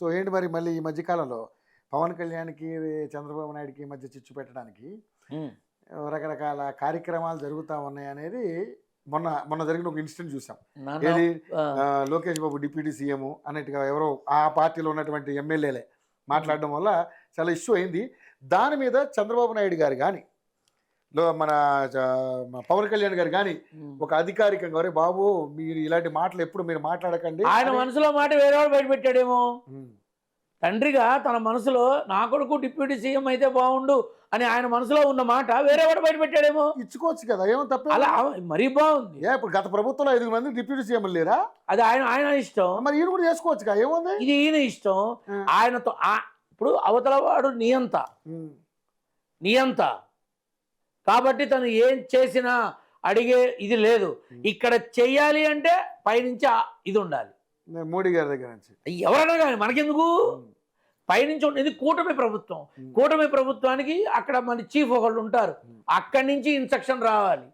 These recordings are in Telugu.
సో ఏంటి మరి మళ్ళీ ఈ మధ్య కాలంలో పవన్ కళ్యాణ్కి చంద్రబాబు నాయుడుకి మధ్య చిచ్చు పెట్టడానికి ఉమ్. రకరకాల కార్యక్రమాలు జరుగుతూ ఉన్నాయి అనేది మొన్న మొన్న జరిగిన ఒక ఇన్సిడెంట్ చూసాం. నాన్న ఏది ఆ, లోకేష్ బాబు డిప్యూటీ సీఎం అన్నట్టుగా ఎవరో ఆ పార్టీలో ఉన్నటువంటి ఎమ్మెల్యేలే మాట్లాడడం వల్ల చాలా ఇష్యూ అయింది. దాని మీద చంద్రబాబు నాయుడు గారు కానీ మన మన పవన్ కళ్యాణ్ గారు కానీ ఉమ్. ఒక అధికారికంగా "ఒరే బాబు మీరు ఇలాంటి మాటలు ఎప్పుడు మీరు మాట్లాడకండి" ఆయన అని- మనసులో మాట వేరేవాడు బయట పెట్టాడేమో. ఉమ్, తండ్రిగా తన మనసులో నా కొడుకు డిప్యూటీ సీఎం అయితే బాగుండు అని ఆయన మనసులో ఉన్న మాట వేరేవాడు బయట పెట్టాడేమో. ఇచ్చుకోవచ్చు కదా, ఏమో తప్ప. అలా మరీ బాగుంది. ఇప్పుడు గత ప్రభుత్వంలో 5 మంది డిప్యూటీ సీఎం లేరా? అది ఆయన ఆయన ఇష్టం, మరి ఈయన కూడా చేసుకోవచ్చు కదా, ఏముంది? ఇది ఈయన ఇష్టం. ఆ. ఆయనతో ఇప్పుడు అవతల వాడు నియంత ఉమ్, నియంత కాబట్టి తను ఏం చేసినా అడిగే ఇది లేదు. ఇక్కడ చెయ్యాలి అంటే పైనుంచి ఇది ఉండాలి. మోడీ గారి దగ్గర నుంచి ఎవరైనా కానీ మనకెందుకు, పైనుంచి ఇది కూటమి ప్రభుత్వం. కూటమి ప్రభుత్వానికి అక్కడ మన చీఫ్ ఒకళ్ళు ఉంటారు, అక్కడి నుంచి ఇన్స్ట్రక్షన్ రావాలి.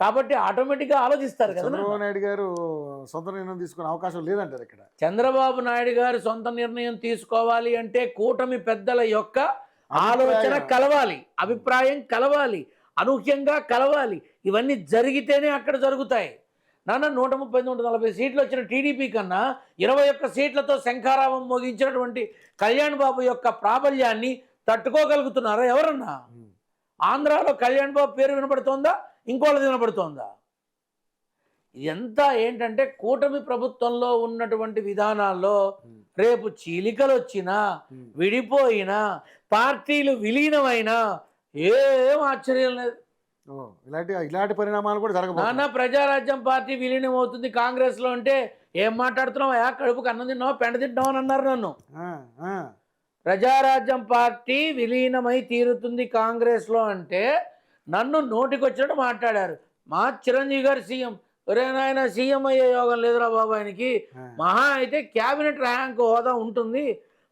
కాబట్టి ఆటోమేటిక్గా ఆలోచిస్తారు కదా. చంద్రబాబు నాయుడు గారు సొంత నిర్ణయం తీసుకునే అవకాశం లేదంటారు ఇక్కడ. చంద్రబాబు నాయుడు గారు సొంత నిర్ణయం తీసుకోవాలి అంటే కూటమి పెద్దల యొక్క ఆలోచన కలవాలి, అభిప్రాయం కలవాలి, అనూహ్యంగా కలవాలి. ఇవన్నీ జరిగితేనే అక్కడ జరుగుతాయి. నాన్న 130 140 సీట్లు వచ్చిన టీడీపీ కన్నా 21 సీట్లతో శంఖారావం మోగించినటువంటి కళ్యాణ్ బాబు యొక్క ప్రాబల్యాన్ని తట్టుకోగలుగుతున్నారా ఎవరన్నా? ఆంధ్రాలో కళ్యాణ్ బాబు పేరు వినపడుతోందా, ఇంకోళ్ళది వినపడుతోందా? ఇదంతా ఏంటంటే కూటమి ప్రభుత్వంలో ఉన్నటువంటి విధానాల్లో రేపు చీలికలు వచ్చినా, విడిపోయినా, పార్టీలు విలీనమైనా ఏం ఆశ్చర్యం లేదు. ఇలాంటి పరిణామాలు కూడా జరగబోతున్నాయి. నాన్న ప్రజారాజ్యం పార్టీ విలీనం అవుతుంది కాంగ్రెస్లో అంటే ఏం మాట్లాడుతున్నావా, కడుపుకు అన్నం తిన్నావా, పెండ తింటావా అని అన్నారు నన్ను. ప్రజారాజ్యం పార్టీ విలీనమై తీరుతుంది కాంగ్రెస్లో అంటే నన్ను నోటికొచ్చినట్టు మాట్లాడారు. మా చిరంజీవి గారు సీఎం, ఎవరైనా సీఎం అయ్యే యోగం లేదురా బాబు ఆయనకి. మహా అయితే క్యాబినెట్ ర్యాంక్ హోదా ఉంటుంది,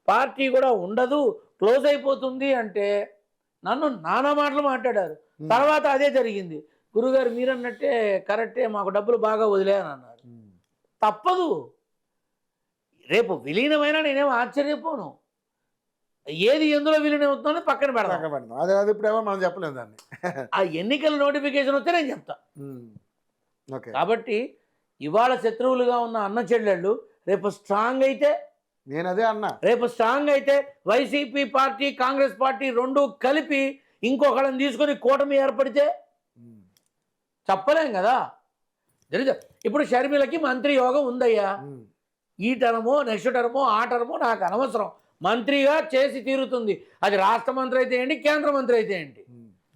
పార్టీ కూడా ఉండదు, క్లోజ్ అయిపోతుంది అంటే నన్ను నానా మాటలు మాట్లాడారు. తర్వాత అదే జరిగింది. గురుగారు మీరన్నట్టే కరెక్టే, మాకు డబ్బులు బాగా వదిలేయని అన్నారు. తప్పదు, రేపు విలీనమైనా నేనేం ఆశ్చర్యపోను. ఏది ఎందులో విలీనం అవుతుందో పక్కన పెడతాం. అది ఇప్పుడేమో మనం చెప్పలేము దాన్ని. ఆ ఎన్నికల నోటిఫికేషన్ వస్తే నేను చెప్తా. కాబట్టి ఇవాళ శత్రువులుగా ఉన్న అన్న చెల్లెళ్ళు రేపు స్ట్రాంగ్ అయితే, నేను అదే అన్నా, రేపు స్ట్రాంగ్ అయితే వైసీపీ పార్టీ కాంగ్రెస్ పార్టీ రెండు కలిపి ఇంకొకళ్ళని తీసుకొని కూటమి ఏర్పడితే చెప్పలేం కదా. ఇప్పుడు షర్మిలకి మంత్రి యోగం ఉందయ్యా. ఈ టర్మో నెక్స్ట్ టర్మో ఆ టర్మో నాకు అనవసరం, మంత్రిగా చేసి తీరుతుంది. అది రాష్ట్ర మంత్రి అయితే ఏంటి, కేంద్ర మంత్రి అయితే ఏంటి,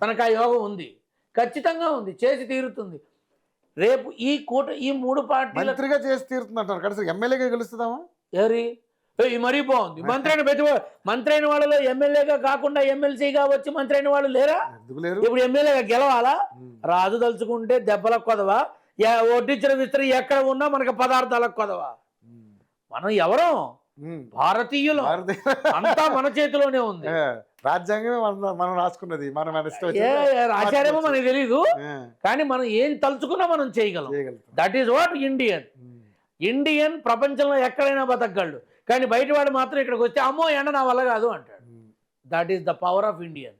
తనకు ఆ యోగం ఉంది, ఖచ్చితంగా ఉంది, చేసి తీరుతుంది. రేపు ఈ మూడు పార్టీలు మంత్రిగా చేసి తీరుతుంది అంటారు. కనీసం ఎమ్మెల్యేగా గెలుస్తుందామా? ఎవరి మరీ బాగుంది. మంత్రి అయిన వాళ్ళలో ఎమ్మెల్యేగా కాకుండా ఎమ్మెల్సీగా వచ్చి మంత్రి అయిన వాళ్ళు లేరా? ఇప్పుడు ఎమ్మెల్యేగా గెలవాలా? రాజు తలుచుకుంటే దెబ్బలకు కొదవా, వడ్డించిన విస్తరి ఎక్కడ ఉన్నా మనకు పదార్థాలకు కొదవా. మనం ఎవరం? భారతీయులు, అంతా మన చేతిలోనే ఉంది. రాజ్యాంగమే మనం రాసుకున్నది, మనం రాశారేమో మనకి తెలీదు, కానీ మనం ఏం తలుచుకున్నా మనం చేయగలం. దట్ ఈస్ వాట్ ఇండియన్ ప్రపంచంలో ఎక్కడైనా బతకగలడు, కానీ బయట వాడు మాత్రం ఇక్కడికి వచ్చి అమ్మో ఎండ నా వల్ల కాదు అంటాడు. That is the power of Indian.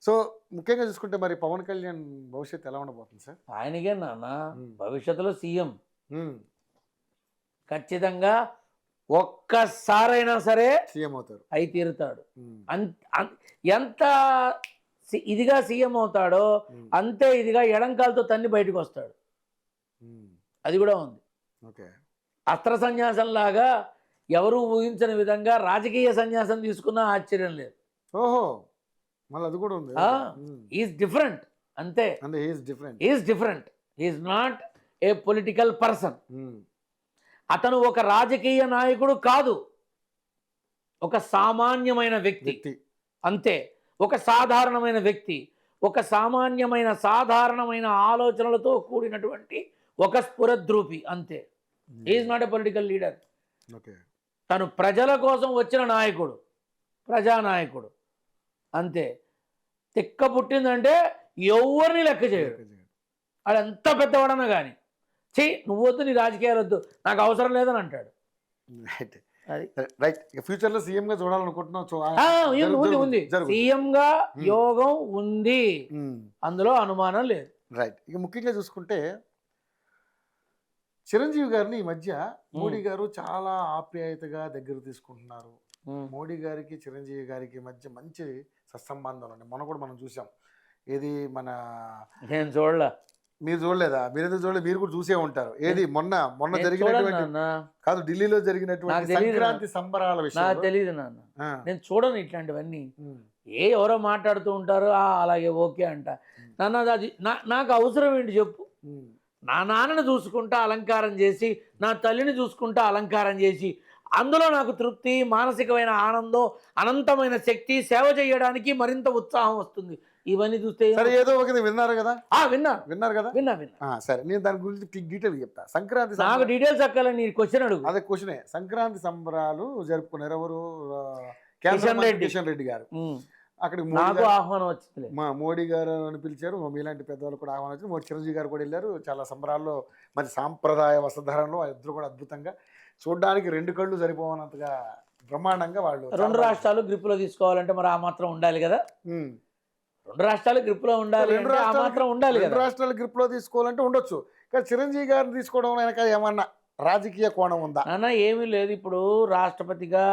So ముఖ్యంగా చూసుకుంటే మరి పవన్ కళ్యాణ్ భవిష్యత్తు ఎలా ఉండబోతుంది సార్? ఆయనకే నాన్న భవిష్యత్తులో సీఎం ఖచ్చితంగా ఒక్కసారైనా సరే సీఎం అవుతారు, అయి తీరుతాడు. ఎంత ఇదిగా సీఎం అవుతాడో అంతే ఇదిగా ఎడంకాలతో తన్ని బయటకు వస్తాడు. అది కూడా ఉంది. అస్త్ర సన్యాసం లాగా ఎవరు ఊహించని విధంగా రాజకీయ సన్యాసం తీసుకున్నా ఆశ్చర్యం లేదు. ఓహో, మళ్ళీ అది కూడా ఉంది. ఈజ్ డిఫరెంట్, అంతే. Is different, is not a political person. అతను ఒక రాజకీయ నాయకుడు కాదు, ఒక సామాన్యమైన వ్యక్తి, అంతే. ఒక సాధారణమైన వ్యక్తి, ఒక సాధారణమైన ఆలోచనలతో కూడినటువంటి ఒక స్ఫురద్రూపి, అంతే. Is not a political leader. తను ప్రజల కోసం వచ్చిన నాయకుడు, ప్రజానాయకుడు, అంతే. తిక్క పుట్టిందంటే ఎవరిని లెక్క చేయడు. అది ఎంత పెద్దవాడన్నా కానీ, చెయ్యి నువ్వు వద్దు, నీ రాజకీయాలు వద్దు, నాకు అవసరం లేదని అంటాడు. అది రైట్. ఇక ఫ్యూచర్ లో సీఎం గా చూడాలనుకుంటున్నాం. ఉంది సీఎం గా యోగం ఉంది, అందులో అనుమానం లేదు. రైట్. ఇక ముఖ్యంగా చూసుకుంటే చిరంజీవి గారిని ఈ మధ్య మోడీ గారు చాలా ఆప్యాయతగా దగ్గర తీసుకుంటున్నారు. మోడీ గారికి చిరంజీవి గారికి మధ్య మంచి సత్సంబంధాలు ఉన్నాయి. మొన్న కూడా మనం చూసాం. ఏది మన నేను చూడలే, మీరు చూడలేదా? మీరేదో చూడలేదు, మీరు కూడా చూసే ఉంటారు. ఏది మొన్న జరిగినటువంటి కాదు, ఢిల్లీలో జరిగినటువంటి సంక్రాంతి సంబరాల విషయం నాకు తెలియదు నాన్న, నేను చూడను ఇట్లాంటివన్నీ. ఎవరో మాట్లాడుతూ ఉంటారు, అలాగే ఓకే అంట. నాన్న అది నాకు అవసరం ఏంటి చెప్పు? నా నాన్నని చూసుకుంటా అలంకారం చేసి, నా తల్లిని చూసుకుంటా అలంకారం చేసి, అందులో నాకు తృప్తి, మానసికమైన ఆనందం, అనంతమైన శక్తి, సేవ చేయడానికి మరింత ఉత్సాహం వస్తుంది. ఇవన్నీ చూస్తే ఏదో ఒకటి విన్నారు కదా? విన్నారు కదా? విన్నా. సరే, నేను దాని గురించి డీటెయిల్ చెప్తా. సంక్రాంతి నాకు డీటెయిల్స్ అక్కల, నీ క్వశ్చన్ అడుగు. అదే క్వశ్చనే. సంక్రాంతి సంబరాలు జరుపుకున్నారు ఎవరు? కిషన్ రెడ్డి గారు. అక్కడికి నాకు ఆహ్వానం వచ్చింది. మోడీ గారు అని పిలిచారు, మీలాంటి పెద్దవాళ్ళు కూడా ఆహ్వానం వచ్చింది. చిరంజీవి గారు కూడా వెళ్ళారు. చాలా సంబరాల్లో మరి సాంప్రదాయ వస్త్రధారణలో ఇద్దరు కూడా అద్భుతంగా, చూడడానికి 2 కళ్ళు సరిపోవనంతగా బ్రహ్మాండంగా వాళ్ళు. 2 రాష్ట్రాలు గ్రిప్ లో తీసుకోవాలంటే మరి ఆ మాత్రం ఉండాలి కదా. 2 రాష్ట్రాలు గ్రిప్ లో ఉండాలి, 2 రాష్ట్రాలు గ్రిప్ లో తీసుకోవాలంటే ఉండొచ్చు. కానీ చిరంజీవి గారిని తీసుకోవడం వెనక ఏమన్నా రాజకీయ కోణం ఉందా? నాన్న ఏమీ లేదు. ఇప్పుడు రాష్ట్రపతిగా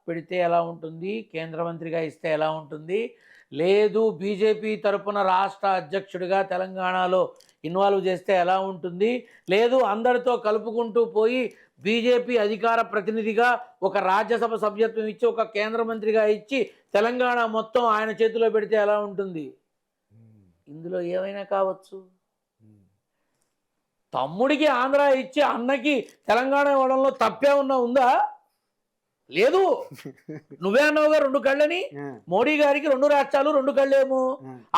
పెడితే ఎలా ఉంటుంది, కేంద్ర మంత్రిగా ఇస్తే ఎలా ఉంటుంది, లేదు బీజేపీ తరపున రాష్ట్ర అధ్యక్షుడిగా తెలంగాణలో ఇన్వాల్వ్ చేస్తే ఎలా ఉంటుంది, లేదు అందరితో కలుపుకుంటూ పోయి బీజేపీ అధికార ప్రతినిధిగా ఒక రాజ్యసభ సభ్యత్వం ఇచ్చి, ఒక కేంద్ర మంత్రిగా ఇచ్చి తెలంగాణ మొత్తం ఆయన చేతిలో పెడితే ఎలా ఉంటుంది? ఇందులో ఏమైనా కావచ్చు. తమ్ముడికి ఆంధ్ర ఇచ్చి అన్నకి తెలంగాణ ఇవ్వడంలో తప్పే ఉందా? లేదు. నువ్వే అన్నావుగా 2 కళ్ళని. మోడీ గారికి 2 రాష్ట్రాలు 2 కళ్ళేమో.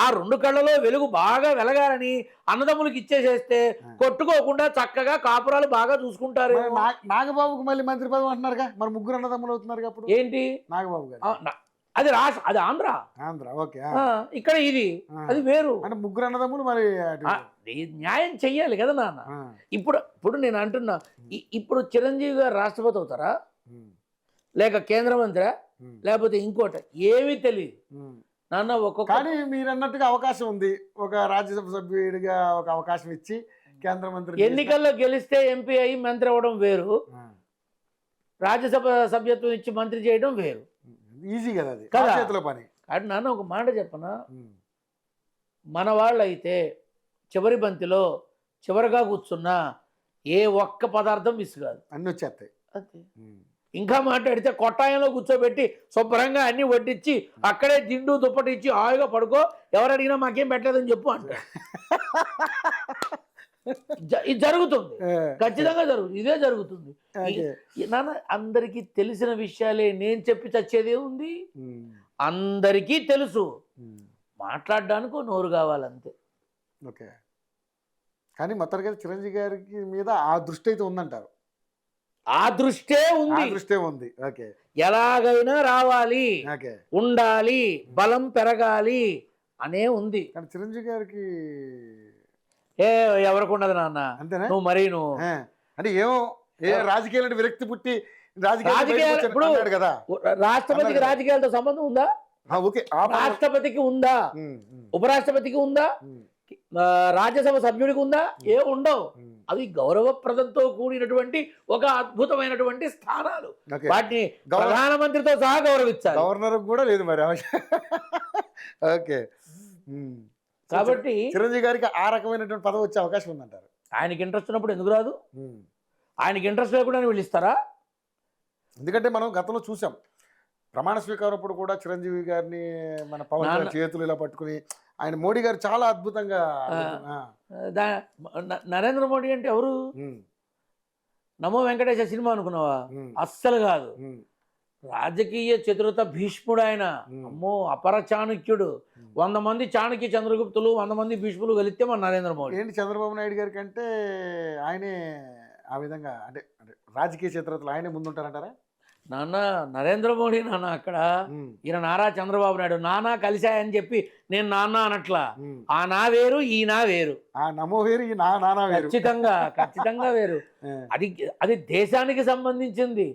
ఆ 2 కళ్ళలో వెలుగు బాగా వెలగాలని అన్నదమ్ములకి ఇచ్చేసేస్తే కొట్టుకోకుండా చక్కగా కాపురాలు బాగా చూసుకుంటారు. నాగబాబుకు మళ్ళీ మంత్రి పదవి అంటున్నారుగా, మరి 3 అన్నదమ్ములు అవుతున్నారు అప్పుడు. ఏంటి నాగబాబు గారు? అది అది ఆంధ్ర. ఓకే. ఇక్కడ ఇది అది వేరు. అంటే 3 అన్నదమ్ములు మరి న్యాయం చెయ్యాలి కదా నాన్న. ఇప్పుడు నేను అంటున్నా, ఇప్పుడు చిరంజీవి గారు రాష్ట్రపతి అవుతారా, లేక కేంద్ర మంత్రి, లేకపోతే ఇంకోటి ఏమీ తెలియదు నాన్న. కానీ మీరు అన్నట్టుగా అవకాశం ఉంది, ఒక రాజ్యసభ సభ్యుడిగా ఒక అవకాశం ఇచ్చి కేంద్ర మంత్రి. ఎన్నికల్లో గెలిస్తే ఎంపీ అయ్యి మంత్రి అవ్వడం వేరు, రాజ్యసభ సభ్యత్వం ఇచ్చి మంత్రి చేయడం వేరు. ఈజీ కదా అది, చేతిలో పని. అది నాన్న ఒక మాట చెప్పనా, మన వాళ్ళు అయితే చివరి బంతిలో చివరిగా కూర్చున్నా ఏ ఒక్క పదార్థం మిస్ కాదు, అన్ని వచ్చేస్తాయి. అంతే. ఇంకా మాట్లాడితే కొట్టాయంలో కూర్చోబెట్టి శుభ్రంగా అన్ని వడ్డించి అక్కడే దిండు దుప్పటి ఇచ్చి హాయిగా పడుకో, ఎవరు అడిగినా మాకేం పెట్టలేదని చెప్పు అంటారు. ఇది జరుగుతుంది, ఖచ్చితంగా జరుగుతుంది, ఇదే జరుగుతుంది నాన్న. అందరికీ తెలిసిన విషయాలే నేను చెప్పి చచ్చేదే ఉంది, అందరికీ తెలుసు. మాట్లాడడానికి నోరు కావాలంతే. ఓకే. కానీ మొత్తానికి చిరంజీవి గారికి మీద ఆ దృష్టి అయితే ఉందంటారు? ఆ దృష్టే ఉంది. ఓకే. ఎలాగైనా రావాలి, ఉండాలి, బలం పెరగాలి అనే ఉంది. కానీ చిరంజీవి గారికి ఎవరికి ఉండదు నాన్న. అంతేనా? నువ్వు మరీ నువ్వు అంటే ఏమో రాజకీయాలు విరక్తి పుట్టి రాజకీయాలు కదా. రాష్ట్రపతికి రాజకీయాలతో సంబంధం ఉందా? రాష్ట్రపతికి ఉందా, ఉపరాష్ట్రపతికి ఉందా, రాజ్యసభ సభ్యుడికి ఉందా? ఏ ఉండవు. అవి గౌరవప్రదంతో కూడినటువంటి ఒక అద్భుతమైనటువంటి స్థానాలు. వాటిని ప్రధానమంత్రితో సహా గౌరవించాలి. గవర్నర్ కూడా లేదు మరి. ఓకే. కాబట్టి చిరంజీవి గారికి ఆ రకమైనటువంటి పదవి వచ్చే అవకాశం ఉందంటారు? ఆయనకి ఇంట్రెస్ట్ ఉన్నప్పుడు ఎందుకు రాదు? ఆయనకి ఇంట్రెస్ట్ లేకుండా వీళ్ళు ఇస్తారా? ఎందుకంటే మనం గతంలో చూసాం, ప్రమాణ స్వీకారం అప్పుడు కూడా చిరంజీవి గారిని మన పవన్ కళ్యాణ్ చేతులు ఇలా పట్టుకుని ఆయన మోడీ గారు చాలా అద్భుతంగా. నరేంద్ర మోడీ అంటే ఎవరు? నమో వెంకటేశ సినిమా అనుకున్నావా? అస్సలు కాదు. రాజకీయ చతురత భీష్ముడు ఆయన. అమ్మో, అపర చాణక్యుడు. 100 మంది చాణక్య చంద్రగుప్తులు, 100 మంది భీష్ములు కలిస్తే మన నరేంద్ర మోడీ. ఏంటి చంద్రబాబు నాయుడు గారి కంటే ఆయనే ఆ విధంగా అంటే రాజకీయ చతురతలు ఆయనే ముందుంటారంటారా? నాన్న నరేంద్ర మోడీ నాన్న అక్కడ, ఈయన నారా చంద్రబాబు నాయుడు. నానా కలిశాయని చెప్పి నేను నాన్న అనట్లా. ఆ నా వేరు, ఈ నా వేరు. ఆ నమో వేరు, ఈ నానా వేరు. ఖచ్చితంగా వేరు. అది దేశానికి సంబంధించింది.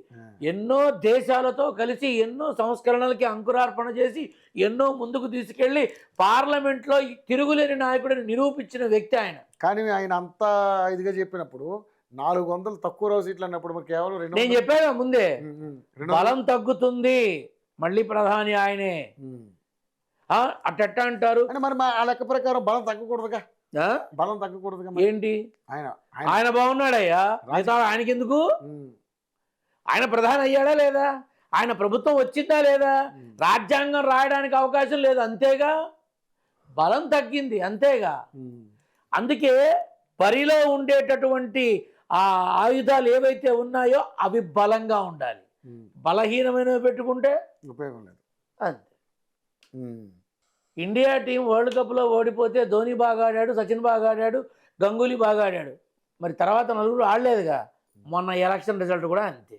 ఎన్నో దేశాలతో కలిసి ఎన్నో సంస్కరణలకి అంకురార్పణ చేసి ఎన్నో ముందుకు తీసుకెళ్ళి పార్లమెంట్లో తిరుగులేని నాయకుడిని నిరూపించిన వ్యక్తి ఆయన. కానీ ఆయన అంత ఇదిగా చెప్పినప్పుడు 400 తక్కువ రావు సీట్లు అన్నప్పుడు మరి కేవలం నేను చెప్పాను ముందే, 200 బలం తగ్గుతుంది, మళ్ళీ ప్రధాని ఆయనే. అట్ట అంటారు అంటే మరి ఆ లెక్క ప్రకారం బలం తగ్గకూడదుగా, బలం తగ్గకూడదుగా మరి. ఏంటి ఆయన ఆయన బాగున్నాడయ్యా, ఆయనకి ఎందుకు? ఆయన ప్రధాని అయ్యాడా లేదా? ఆయన ప్రభుత్వం వచ్చిందా లేదా? రాజ్యాంగం రాయడానికి అవకాశం లేదు, అంతేగా. బలం తగ్గింది, అంతేగా. అందుకే బరిలో ఉండేటటువంటి ఆ ఆయుధాలు ఏవైతే ఉన్నాయో అవి బలంగా ఉండాలి. బలహీనమైనవి పెట్టుకుంటే ఉపయోగం లేదు. అంతే. ఇండియా టీం వరల్డ్ కప్లో ఓడిపోతే ధోని బాగా ఆడాడు, సచిన్ బాగా ఆడాడు, గంగూలీ బాగా ఆడాడు. మరి తర్వాత నలుగురు ఆడలేదుగా. మొన్న ఎలక్షన్ రిజల్ట్ కూడా అంతే.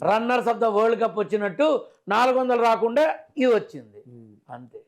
Runners of the world cup వచ్చినట్టు 400 రాకుండా ఇది వచ్చింది, అంతే.